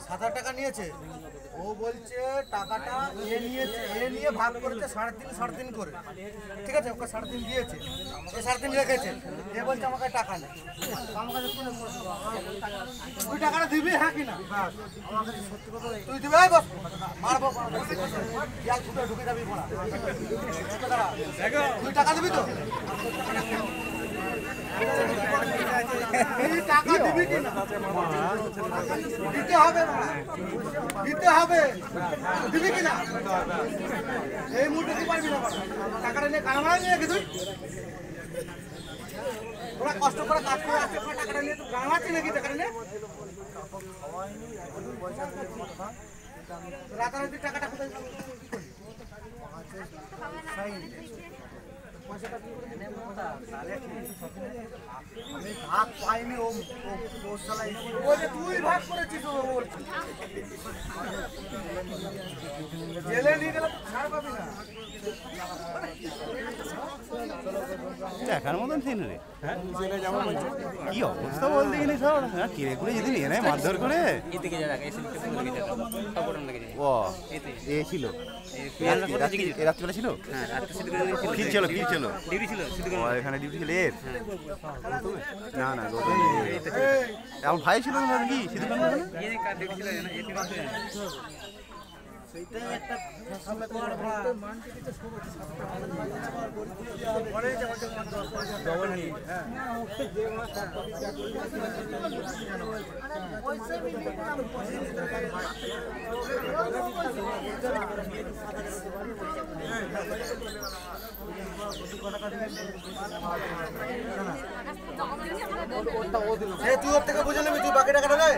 7,000 টাকা নিয়েছে। ও বলছে টাকাটা এ নিয়ে ভাগ করেছে 3.5 করে, ঠিক আছে? ওকে 3.5 দিয়েছে, এ 3.5 রেখেছে। এ বলছে আমার কাছে টাকা নেই। আমার কাছে তুই টাকাটা দিবি, হ্যাঁ কিনা? তুই দিবি, বস মারবো, ঢুকে যাবি। তুই টাকা দিবি তো? টাকা দিবি কিনা? দিতে হবে, দিতে হবে। দিবি কিনা? এই মুহূর্তে তুই পারবি না। টাকাটা নিয়ে কারমারা নিয়ে রেখে তুই ওরা কষ্ট করে কাজ করে আসছে, টাকাটা নিয়ে তুই গাঙাচ্ছি নাকি? টাকাটা নিয়ে রাতারাতি টাকাটা কোথায় আমি ভাগ পাইনি। তুই ভাগ করেছিস, জেলে নিয়ে গেলে ছাড় পাবি না। দেখার মতন সিন রে। কি অবস্থা বলতে গেলি সব কিরে করে যদি নিয়ে নেয় মারধর করে। ও এ ছিল রাত্রিবেলা ছিল, এখানে ডিউটি ছিল এর। না না এখন ভাই ছিল নাকি সিদ্ধু তুই ওর থেকে বুঝে নিবি, তুই বাকি টাকাটা নেই।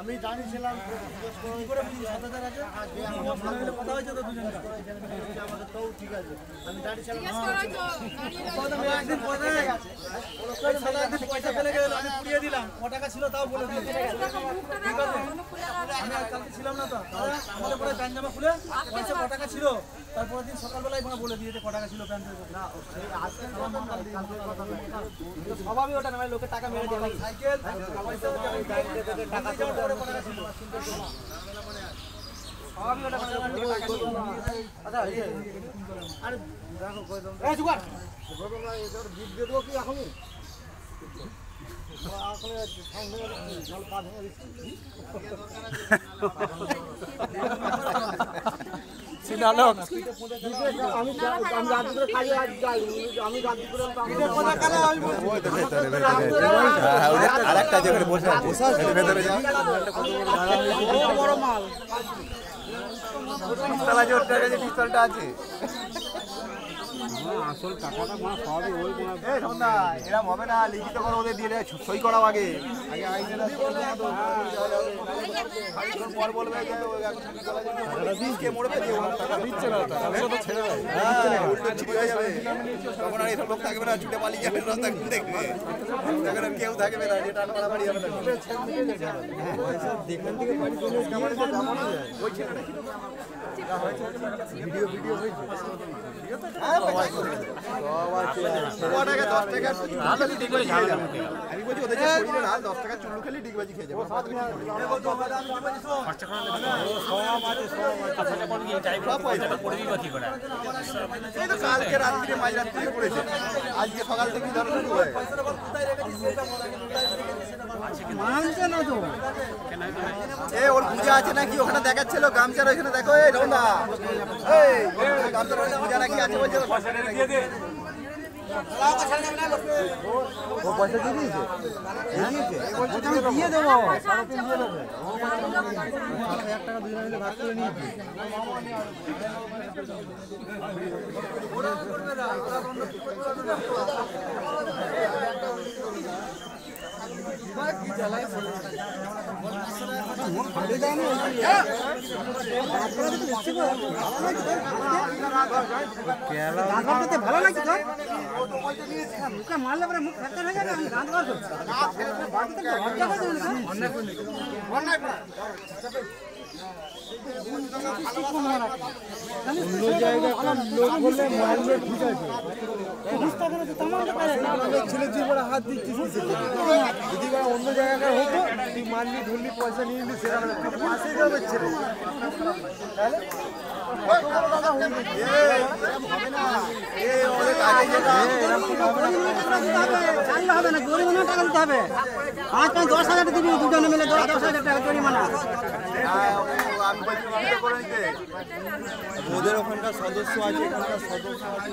আমি জানিয়েছিলাম কথা হয়েছে তো দুজন ঠিক আছে। আমি দাঁড়িয়েছিলাম পয়সা ফেলে গেল, আমি পুড়িয়ে দিলাম। ক টাকা ছিল তাও বলে দিল, ঠিক আছে? আমি কালকে ছিলাম না তো, আমাদের পরে প্যান্ট জামা খুলে পয়সা ক টাকা ছিল, তারপরের দিন সকালবেলায় বলে দিয়েছে ক টাকা ছিল প্যান্টের। স্বভাবই ওটা না, লোকের টাকা মেরে দেয়। সাইকেল টাকা ছিল, পিস্তলটা আছে। আসল টাকাটা মানে সবই ওই এরকম হবে না, লিখিত করে ওদের দিয়ে সই করাও আগে পর বলবে দিচ্ছে না, তখন আর এসব লোক থাকবে না, ছুটে পালিয়ে যাবে, দেখবে কেউ থাকবে না, যে টান মারামারি যাবে না। ভিডিও ভিডিও হয়েছে, আমি বলছি ওদের না 10 টাকা চুল্লু খেলি ডিগবাজি খেয়ে যাবো। কালকে রাত্রে মাঝরাত্রি পড়েছে, আজকে সকাল থেকে ধরো শুরু হয়। ওর পূজা আছে নাকি ওখানে দেখাচ্ছিল, গামছার ওইখানে দেখো। এই রওনা গামছার পূজা নাকি আছে বলছে। ও পয়সা দিয়ে দিয়েছে? দিয়ে দেবো, 3.5 দিয়ে দেবে। 1000 টাকা দুজনে মিলে ভাগ করে নিয়েছি। ভালো লাগছে তো মুখে মারলে পরে মুখ ফ্যাক্টর হয়ে যাবে। দাঁত বার করছি অন্য জায়গায় লোক বললে মারলে ঠিক আছে, ছেলে তুই বড় হাত দিচ্ছিস যদি অন্য জায়গায় হতো তুই মারলি ধরলি পয়সা নিয়ে নিলি সেখানে পাশে যাবে ছেলে হবে না। জরিমানা টাকা দিতে হবে। 5-10,000 দিবি দুজনে মিলে 10,000 টাকা জরিমানা। ওদের ওখানকার সদস্য আছে, এখানকার সদস্য আছে।